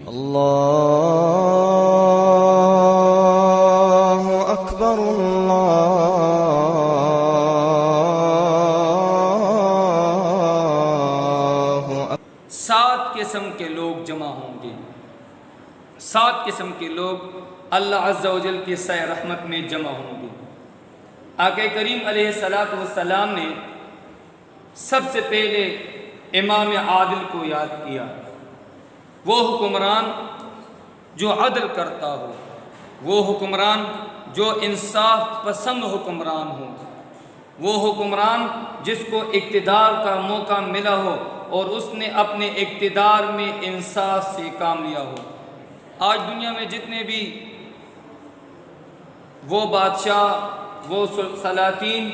اللہ اکبر اللہ اکبر۔ 7 قسم کے لوگ جمع ہوں گے، 7 قسم کے لوگ اللہ عز و جل کی سایہ رحمت میں جمع ہوں گے۔ آقا کریم علیہ السلام نے سب سے پہلے امام عادل کو یاد کیا، وہ حکمران جو عدل کرتا ہو، وہ حکمران جو انصاف پسند حکمران ہو، وہ حکمران جس کو اقتدار کا موقع ملا ہو اور اس نے اپنے اقتدار میں انصاف سے کام لیا ہو۔ آج دنیا میں جتنے بھی وہ بادشاہ، وہ سلاطین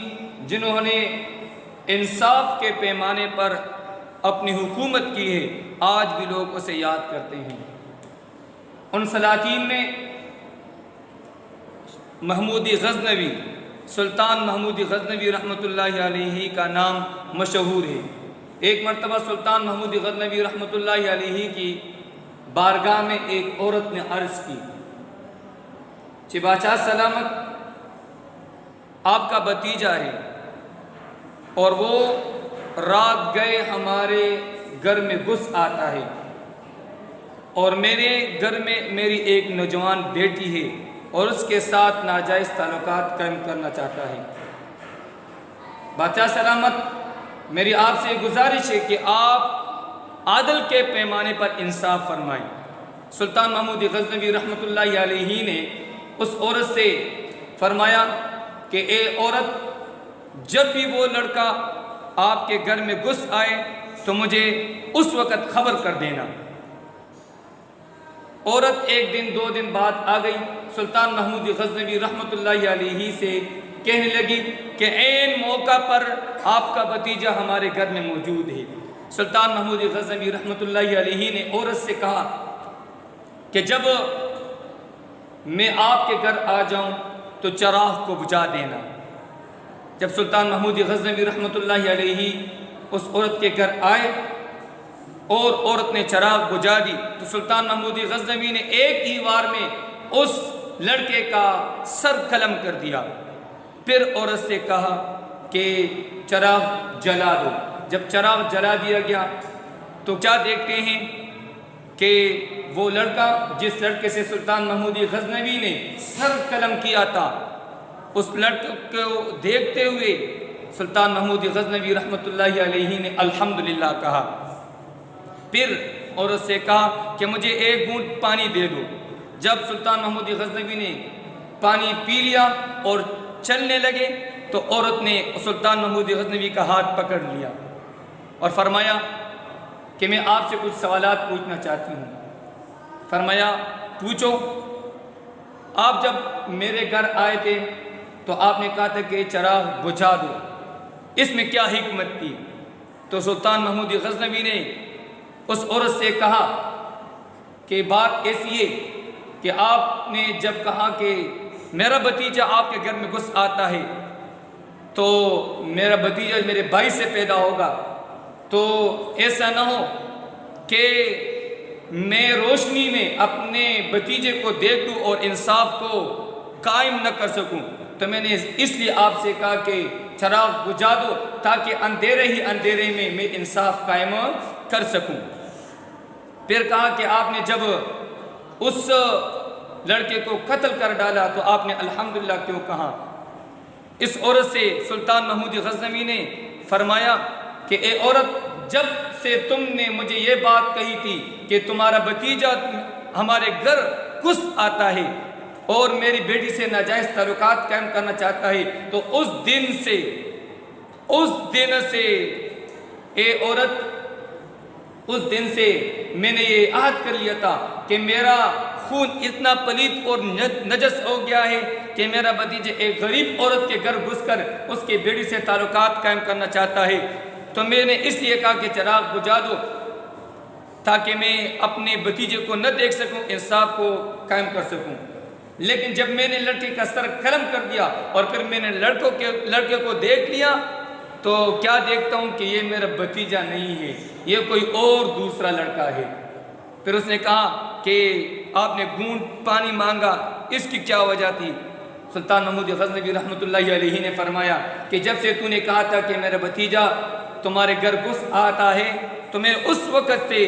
جنہوں نے انصاف کے پیمانے پر اپنی حکومت کی ہے، آج بھی لوگ اسے یاد کرتے ہیں۔ ان سلاطین میں محمود غزنوی، سلطان محمود غزنوی رحمۃ اللہ علیہ کا نام مشہور ہے۔ ایک مرتبہ سلطان محمود غزنوی رحمۃ اللہ علیہ کی بارگاہ میں ایک عورت نے عرض کی کہ بادشاہ سلامت، آپ کا بھتیجا ہے اور وہ رات گئے ہمارے گھر میں گھس آتا ہے اور میرے گھر میں میری ایک نوجوان بیٹی ہے اور اس کے ساتھ ناجائز تعلقات قائم کرنا چاہتا ہے۔ بادشاہ سلامت، میری آپ سے گزارش ہے کہ آپ عادل کے پیمانے پر انصاف فرمائیں۔ سلطان محمود غزنوی رحمۃ اللہ علیہ نے اس عورت سے فرمایا کہ اے عورت، جب بھی وہ لڑکا آپ کے گھر میں گھس آئے تو مجھے اس وقت خبر کر دینا۔ عورت 1 دن 2 دن بعد آ گئی، سلطان محمود غزنوی رحمۃ اللہ علیہ سے کہنے لگی کہ عین موقع پر آپ کا بھتیجا ہمارے گھر میں موجود ہے۔ سلطان محمود غزنوی رحمۃ اللہ علیہ نے عورت سے کہا کہ جب میں آپ کے گھر آ جاؤں تو چراغ کو بجھا دینا۔ جب سلطان محمود غزنوی رحمۃ اللہ علیہ اس عورت کے گھر آئے اور عورت نے چراغ بجھا دی تو سلطان محمود غزنوی نے ایک ہی وار میں اس لڑکے کا سر قلم کر دیا۔ پھر عورت سے کہا کہ چراغ جلا دو۔ جب چراغ جلا دیا گیا تو کیا دیکھتے ہیں کہ وہ لڑکا جس لڑکے سے سلطان محمود غزنوی نے سر قلم کیا تھا، اس لڑکے کو دیکھتے ہوئے سلطان محمود غزنوی رحمۃ اللہ علیہ نے الحمدللہ کہا۔ پھر عورت سے کہا کہ مجھے 1 گھونٹ پانی دے دو۔ جب سلطان محمود غزنوی نے پانی پی لیا اور چلنے لگے تو عورت نے سلطان محمود غزنوی کا ہاتھ پکڑ لیا اور فرمایا کہ میں آپ سے کچھ سوالات پوچھنا چاہتی ہوں۔ فرمایا پوچھو۔ آپ جب میرے گھر آئے تھے تو آپ نے کہا تھا کہ چراغ بجھا دو، اس میں کیا حکمت تھی؟ تو سلطان محمود غزنوی نے اس عورت سے کہا کہ بات ایسی ہے کہ آپ نے جب کہا کہ میرا بھتیجا آپ کے گھر میں گھس آتا ہے تو میرا بھتیجا میرے بھائی سے پیدا ہوگا، تو ایسا نہ ہو کہ میں روشنی میں اپنے بھتیجے کو دیکھ لوں اور انصاف کو قائم نہ کر سکوں، تو میں نے اس لیے آپ سے کہا کہ چراغ بجھا دو تاکہ اندھیرے ہی اندھیرے میں انصاف قائم کر سکوں۔ پھر کہا کہ آپ نے جب اس لڑکے کو قتل کر ڈالا تو آپ نے الحمدللہ کیوں کہا؟ اس عورت سے سلطان محمود غزنوی نے فرمایا کہ اے عورت، جب سے تم نے مجھے یہ بات کہی تھی کہ تمہارا بھتیجا ہمارے گھر گھس آتا ہے اور میری بیٹی سے ناجائز تعلقات قائم کرنا چاہتا ہے، تو اس دن سے اے عورت، اس دن سے میں نے یہ عہد کر لیا تھا کہ میرا خون اتنا پلید اور نجس ہو گیا ہے کہ میرا بھتیجا ایک غریب عورت کے گھر گھس کر اس کی بیٹی سے تعلقات قائم کرنا چاہتا ہے، تو میں نے اس لیے کہا کہ چراغ بجھا دو تاکہ میں اپنے بھتیجے کو نہ دیکھ سکوں، انصاف کو قائم کر سکوں۔ لیکن جب میں نے لڑکے کا سر قلم کر دیا اور پھر میں نے لڑکے کو دیکھ لیا تو کیا دیکھتا ہوں کہ یہ میرا بھتیجا نہیں ہے، یہ کوئی اور دوسرا لڑکا ہے۔ پھر اس نے کہا کہ آپ نے گھونٹ پانی مانگا، اس کی کیا وجہ تھی؟ سلطان محمود غزنوی رحمۃ اللہ علیہ نے فرمایا کہ جب سے تو نے کہا تھا کہ میرا بھتیجا تمہارے گھر گھس آتا ہے تو میں اس وقت سے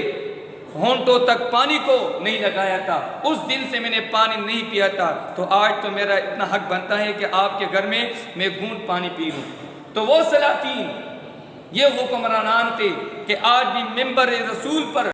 ہونٹوں تک پانی کو نہیں لگایا تھا، اس دن سے میں نے پانی نہیں پیا تھا، تو آج تو میرا اتنا حق بنتا ہے کہ آپ کے گھر میں میں گھونٹ پانی پی لوں۔ تو وہ سلاطین، یہ حکمرانان تھے کہ آج بھی منبر رسول پر